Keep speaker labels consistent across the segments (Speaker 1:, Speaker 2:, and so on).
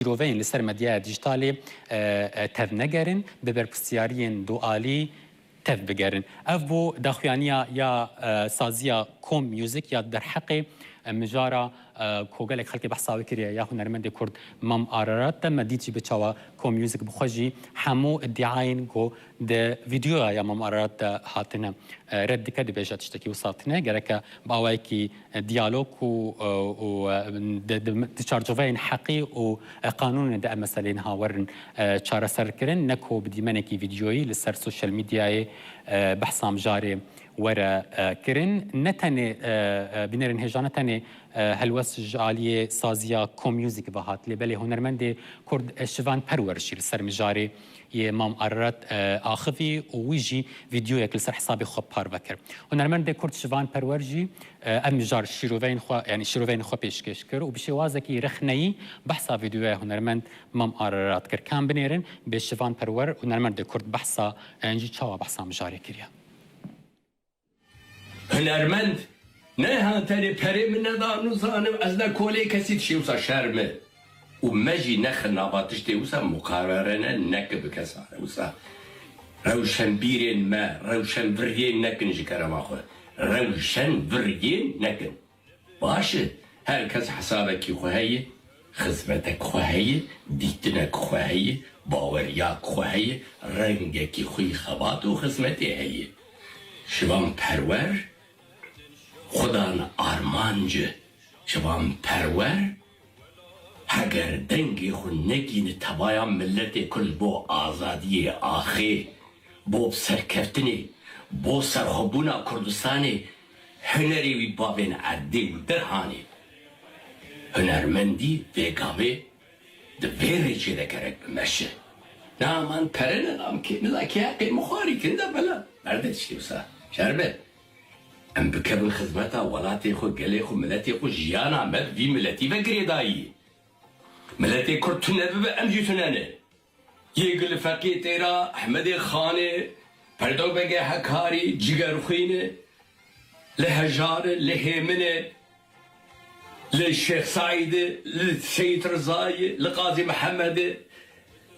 Speaker 1: شیرۆڤین لەسەر مەدیایە دیجیتالێ تەڤ نەگەرن بە بەرپرسیارiyên دوعالî تەڤ بگەرن. Ev بۆ daxuyaniya ya saziya kom müzik ya derheqê mijara کۆگەلێک خەڵکی بەحسا وی کردیە یا هونەرمەندێک کورد مام ئارارات دەمە دیتی بچاوە کۆمیوزیک بخۆژی هەموو ادعاین گۆ د ڤیدیۆە یا مام ئارارات هاتنە ڕەت دکە دەبێژە تشتێکی وساتنە گەرەکە باوایەکی دیالۆگ و چارجۆڤەیەن حەقی و قانونە دە ئەم مەسەلەین هاوەرن چارەسەرکردن نەکۆ بدیمەنێکی ڤیدیۆیی لەسەر سوشەل میدیایێ بەحسام ژارێ وەرە کردن نەتەنێ بینەرن هێژان نەتەنێ هەلوەس ژالیێ سازیە کۆمیوزیک بەهات لێ بەلێ هونەرمەندێ کورد شڤان پەروەرشی لەسەر میژارێ یê mam ararat axivî û wî jî vîdyoyek li ser hesabê xwe parve kir. Hunermendê Kurd şivan perwer jî em mijar şîroveyên xwe yanî şîroveyên xwe pêşkêş kir û bi şêwazekî rexneyî behsa vîdyoya hunermend mam ararat kir. Kam binêrin bê şivan perwer hunermendê Kurd behsa jî çawa behsa mijarê kiriye.
Speaker 2: Hunermend ne hatene perê min neda nûzanim ez ne kolê kesî dişê wisa şer me. و مجی نخن نباتشتی وسا مقارنه نک بکساره وسا روشن بیرین ما روشن ورین نکن جکرم آخو روشن ورین نکن باشه هر کس حسابك خوهی خدمتك خوهی دیتنك خوهی باوریاک خوهی رنگك خوی خبات و خدمتی هی شوام پرور خدان آرمانجه شوام پرور اگر دنگی خود نگین تبایا ملت کل بو آزادی آخی بو سرکفتنی بو سرخوبونا کردستانی هنری وی بابین عدی و درهانی هنرمندی ویگاوی ده ویری چی دکرک بمشه نه من پرنه نام که ملاکی حقی مخاری کنده بلا برده چی بسا شربه ام بکرن خدمتا ولاتی خود گلی خود ملتی خود جیانا مد وی ملتی و گریدایی ملتي كرد تنبي بأمجي تنانه يقل فقي تيرا أحمد خانه پردو بگه حکاری جگر خوینه لهجار لهمنه للشيخ سعيد للسيد رزاي لقاضي محمد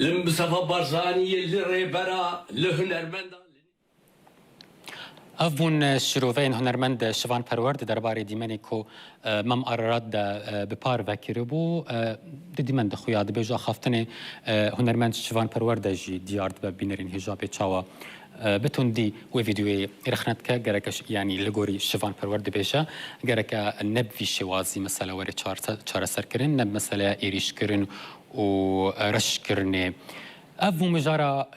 Speaker 2: لمصطفى برزاني للريبرا لهنرمند
Speaker 1: Ev bûn şîroveyên hunermend şivan perwer di derbarê dîmenê ku mam ararat de bi par vekiribû di dîmen de xuya dibêje xaftinê hunermend şivan perwer de jî diyar dibe bînerên hîjabê çawa bitundî wê vîdyoyê rexnet dike gerek yanî li gorî şivan perwer dibêje gereke neb vî şêwazî mesele werê çareserkirin neb meseleya êrîşkirin û reşkirinê Ev bû mijara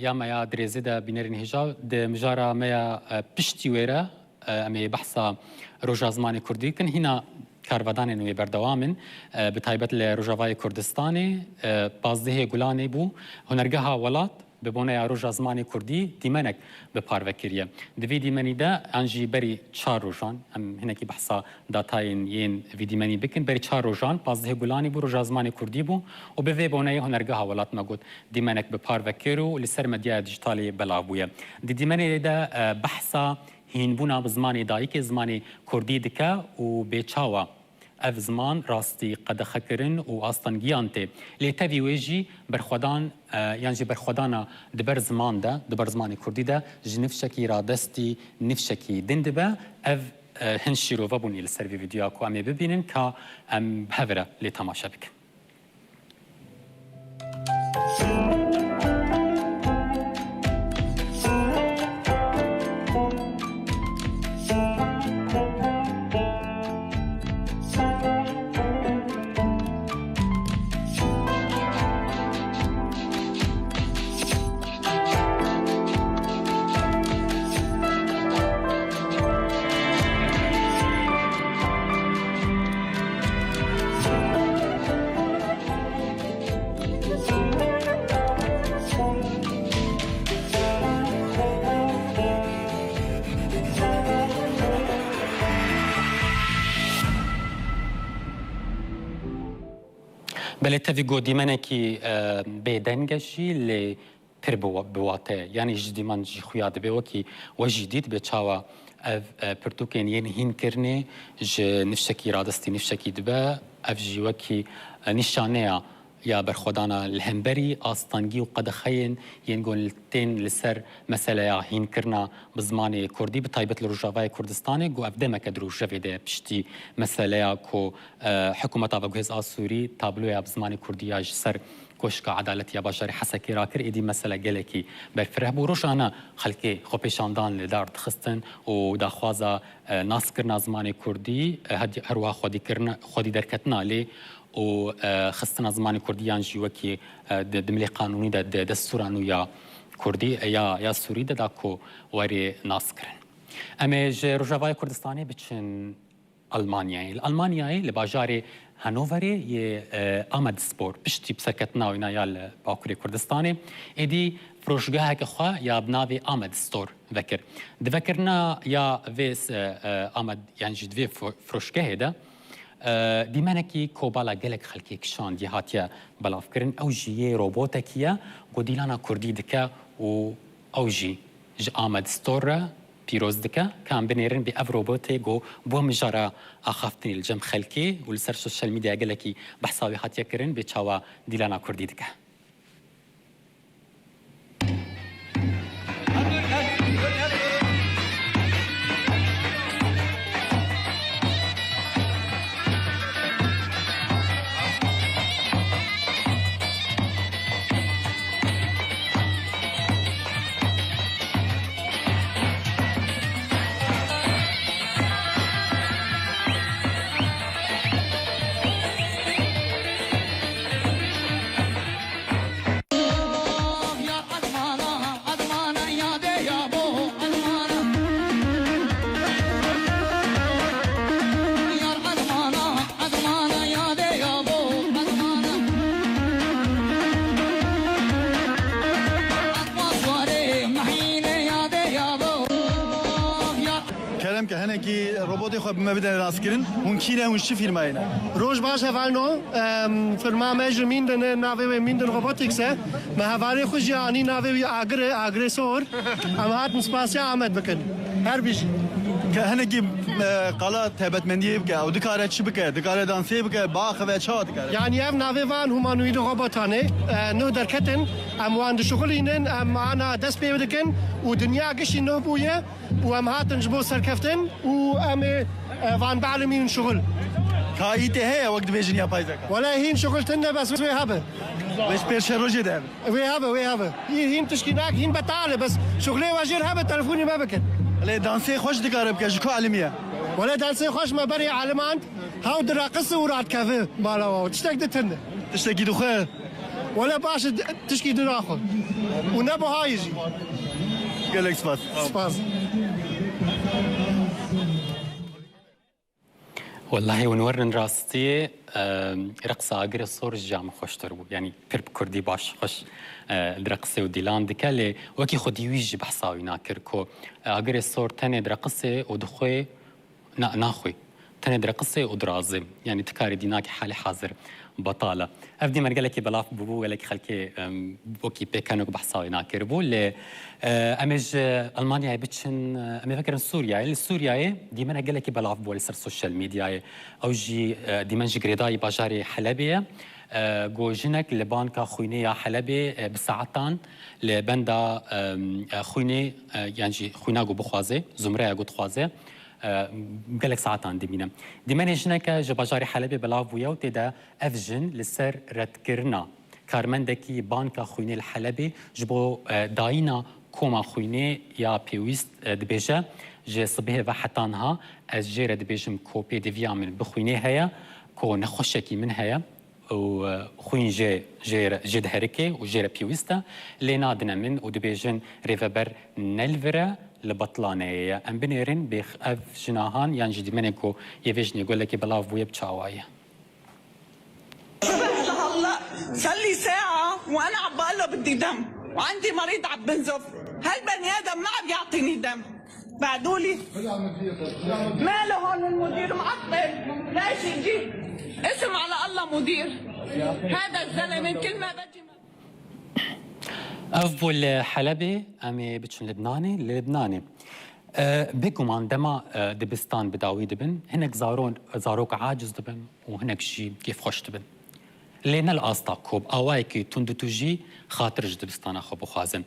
Speaker 1: ya me ya dirêzê de bînerên hêja di mijara me ya piştî wê re em ê behsa Roja Zimanê Kurdî dikin hîna karvedanên wê berdewam in bi taybet li Rojavayê Kurdistanê Pazdehê Gulanê bû hunergeha welat bi boneya Roja Zimanê Kurdî dîmenek bi par vekiriye. Di vê dîmenî de an jî berî 4 rojan em hinekî behsa datayên yên vê dîmenî bikin berî 4 rojan Pazdehê Gulanê bû Roja Zimanê Kurdî bû û bi vê boneyê hunergeha welat me got dîmenek bi par vekir û li ser medyaya dijîtalê belav bûye. Di dîmenê de behsa hînbûna bi zimanê dayîkê zimanê Kurdî dike û bêçawa ev ziman rastî qedexekirin û astangiyan tê. Lê tevî wê jî berxwedan yan jî berxwedana di ber ziman de di ber zimanê Kurdî de ji nifşekî radestî nifşekî din dibe ev hin şîrove bûnî li ser vê vîdyoya ku em ê bibînin ka em hevre lê temaşe bikin. بله تفی گودیمنه کی بدنگشی لی پر بواته یعنی جدیمان جی خویاد به وکی و جدید به چاوا پرتوکین یعنی هین کرنه ج نفشکی رادستی نفشکی دبه افجي وكي نشانيا يا برخودانا الهمبري استانجي وقد خين ينقول تين لسر مسألة يا هين كرنا بزمان كردي بطيبة الرجاوي كردستاني جو أفدما كدرو جفيدة بشتي مسألة يا كو حكومة أفغوز آسوري تابلو يا بزمان كردي يا جسر كوشكا عدالة يا بشري حسكي راكر إدي مسألة جلكي برفره بوروش أنا خلكي خوبيشاندان لدار تخستن وداخوازا ناس كرنا زمان كردي هدي هروا خودي دركتنا لي و خستنا زمانی کردیان جیوکی دملی قانونی دستورانو یا کردی یا سوری دا کو وری ناس کرن. اما رجوای کردستانی بچن المانیایی لباجاری هانوفری ی آمد سپور بشتی بسکتنا و نایال باکوری کردستانی ایدی فروشگاه که خوا یا بناوی آمد ستور وکر. دفکرنا یا ویس آمد یعنی جدوی فروشگاه ده دیمانکی کوبالا گلک خلکی کشان دیهاتیا بلاف کرن او جیه روبوتکیه گودیلانا کردی دکه و او جی آمد ستور پیروز دکه کام بنیرن بی اف روبوتی گو بو مجارا آخافتنی الجم خلکی و لسر سوشال میدیا گلکی بحثاوی هاتیا کرن بی چاوا دیلانا کردی دکه
Speaker 3: که روبوتی خود ما بدن راست کردن اون کیه اون چی فیلمایه
Speaker 4: روز باشه فالنو فیلم مجرمین دن ناوی میندن روبوتیکسه ما هواری خوشی آنی ناوی آگریسور اما هات مسپاسیا آمد بکن هر بیشی
Speaker 3: که هنگی قلا تبت مندی بکه او دکاره چی بکه دکاره دانسی بکه باخ و چه دکاره
Speaker 4: یعنی اف ناوی وان همانوید روبوتانه نو درکتن ام وان شغلینن ام انا دست بیودکن و دنیا گشی نو بویه و ام هاتن جبو سرکفتن و ام وان بعلمین شغل
Speaker 3: کایته هی وقت بیشتر یا پایزک
Speaker 4: ولی هین شغل تنده بس وی هبه
Speaker 3: بس پیش روزی دار
Speaker 4: وی هبه هین تشکیناک هین بتاله بس شغلی واجر هبه تلفونی ما بکن
Speaker 3: ولی دانسی خوش دکاره بکه شکو علمیه
Speaker 4: ولی دانسی خوش ما بری علمان هاو درقص ورات کافه بالا تشتاق دتنده
Speaker 3: تشتاقی دو خیر
Speaker 4: ولا باش تشكي دراخل ونبو هايجي
Speaker 3: قال لك
Speaker 4: سباس
Speaker 1: والله ونورن راستي رقصة أجر الصور الجامع خوش تربو يعني بيرب كردي باش خوش درقصة وديلان دكالي وكي خدي ويجي بحصاوي ناكر كو أجر الصور تاني درقصة ودخوي ناخوي تاني درقصة ودرازم يعني تكاري ديناك حالي حاضر بطالة أفدي مرجلك بلاف ببو ولك خلكي بوكي بيكانوك بحصاوي ناكر بو اللي أمج ألمانيا بتشن أمي فكر سوريا السوريا دي من أجلك بلاف بو لسر السوشيال ميديا أو جي دي من جريداي باجاري حلبية جو جنك لبانكا خوينية حلبي بساعتان لبندا خويني يعني خوينا جو بخوازي زمرة جو تخوازي قالك ساعتان دمينا دمنا جنك جباجاري حلبي بلاف ويا وتدا أفجن لسر رتكرنا كارمندكي بانكا خويني الحلبي جبو داينا كوما خويني يا بيويست دبيجا جي صبيه وحتانها از جيرة دبيجم كوبي ديفيا من بخويني هيا كو نخشكي من هيا وخوين جي دهركي وجيرة بيويستا لينادنا من ودبيجن ريفابر نلفرا لبطلانية ام بنيرن بيخ اف جناهان يعني جدي منكو يفيجني يقول لك بلاف بويا بتشاوايه
Speaker 5: هلا صار لي ساعة وأنا عم بقلب بدي دم وعندي مريض عم بنزف هالبني آدم ما عم يعطيني دم بعدولي ماله هون المدير معطل ليش يجي اسم على الله مدير هذا الزلمة كل ما بجي
Speaker 1: أفضل حلبي أمي بتشن لبناني بيكمان دما دبستان بداوي دبن هناك زاروك عاجز دبن وهناك شي كيف خوش دبن لينا الاسطا كوب اوايكي تندتوجي خاطرج دبستان اخو بخازن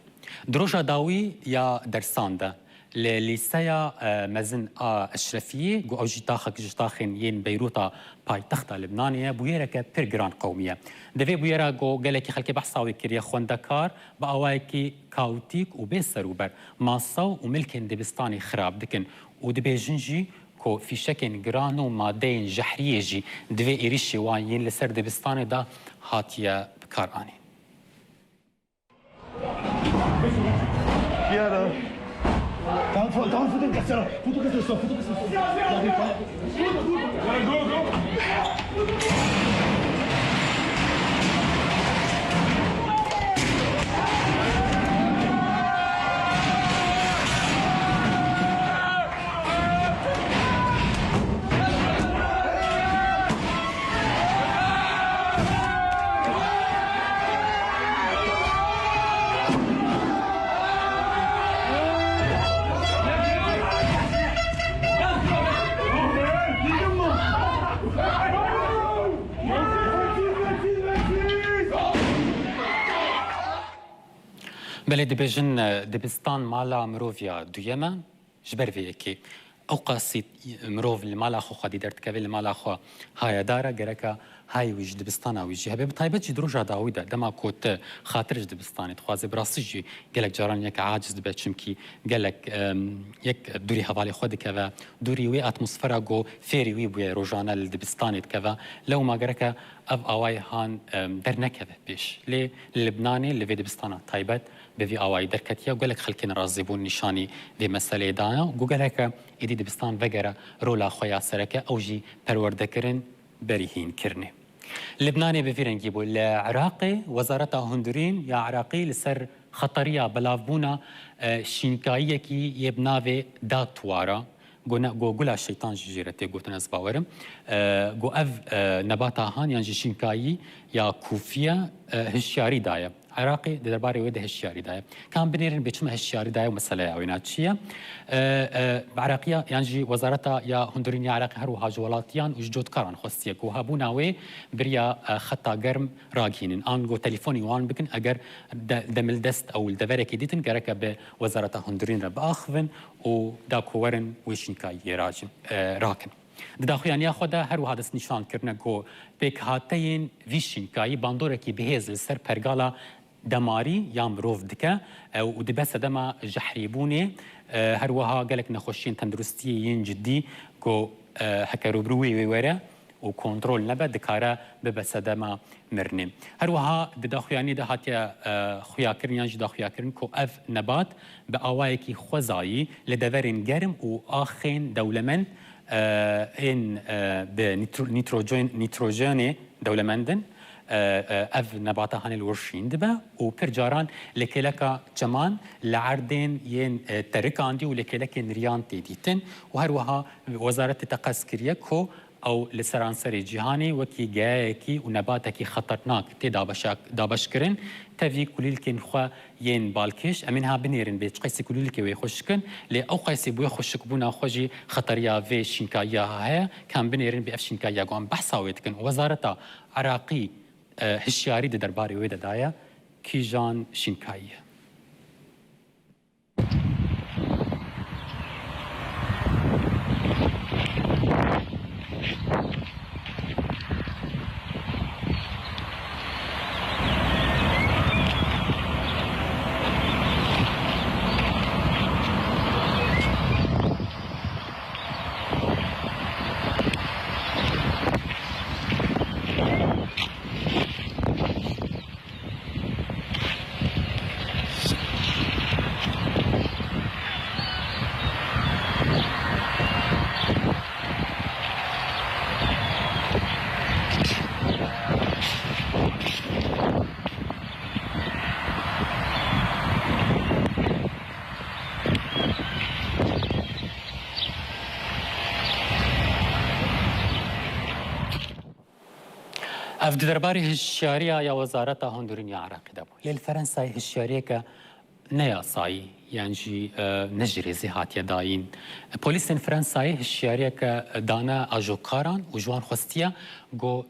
Speaker 1: دروجا داوي يا درسان ده لليسيا مزن اشرفيه جو اوجي تاخك جتاخن ين بيروتا باي تخت لبنانيه بويرك بيرجران قوميه دفي بويرا جو قالك خلكي بحصاوي كريا خوندكار باوايكي كاوتيك وبيسروبر ماصو وملكن دبستاني خراب دكن ودبيجنجي كو في شكل جرانو مادين جحريجي دفي إيريشي واين لسر دبستاني دا هاتيا بكاراني
Speaker 3: يلا تعال فوت الكسرة فوت الكسرة
Speaker 1: بلد بيجن دبستان مالا مروفيا دويما جبر فيكي او قاسي مروف اللي مالا خو خدي درت كبل اللي مالا خو هاي دارا جركا هاي وج دبستان او جي هبه طيبه جي دروجا داويدا دما كوت خاطر دبستاني تخوازي براسجي قالك جاران يك عاجز دبچمكي قالك يك دوري حوالي خود كذا دوري وي اتموسفيرا جو فيري وي بو روجانا الدبستاني كذا لو ما جركا اب اواي هان درنكذا بيش لي لبناني اللي في دبستان طيبت بفي اواي دركتيا وقال لك خلكنا رازبون نشاني في مساله دانا وقال لك ايدي دبستان فجرا رولا خويا سركه اوجي پروردكرن بريهين كرني لبناني بفيرن جيبو العراقي وزارة هندرين يا عراقي لسر خطرية بلافبونا شينكاية كي يبناوي داتوارا جو قولا الشيطان جيرتي قوت ناس باورم جو اف نباتا هان يعني شينكاي يا كوفيا هشياري دايا عراقي درباري وده هشياري دايا كان بنيرن بيتشم هشياري دايا ومسألة عويناتشية بعراقية يعني وزارة يا هندرين يا عراقي هروها جولاتيان وجود كاران خصيك وهابوناوي بريا خطا جرم راجينن انجو تليفوني وان بكن اگر دمل دست او الدفرك ديتن جرك بوزارة هندرين رباخفن وداكورن ويشنكاي راجن راكن داخل يعني خدا هر وهذا نشان كرنا جو بك هاتين ويشنكاي باندوركي بهز السر برغالا دماري يام روف دكا ودبس دما جحريبوني هر وها قالك نخشين تندرستيين جدي جو هكروبروي ويورا وكنترول نبا دكارا ببس دما مرني هر وها داخل يعني ده هاتيا خياكرن يعني دا خياكرن كو اف نبات باوايكي خوزاي لدفرين جرم واخين دولمن ان بنيتروجين دولمندن اف نباتها هن الورشين دبا وبرجاران لكلكا كمان لعردين ين تركان دي ولكلك نريان تيديتن وهروها وزارة التقسكرية كو او لسرانسري جهاني وكي جايكي ونباتكي خطرناك تي دابشكرن تفي كليلكن خوا ين بالكش امنها بنيرن بيت قيسي كليلكي ويخشكن لي او قيسي بو يخشك بونا خوجي خطريا في شينكايا هي كان بنيرن بي اف شينكايا قام بحثاويتكن وزارة عراقي هشياري درباري ويدا دايا كيجان شينكايا اف درباري هشياريا يا وزارة هندرين يا عراقي دابو للفرنساي هشياريكا نيا صاي يعني جي نجري زي هاتيا داين بوليسين فرنساي هشياريا دانا اجو كاران وجوان خوستيا جو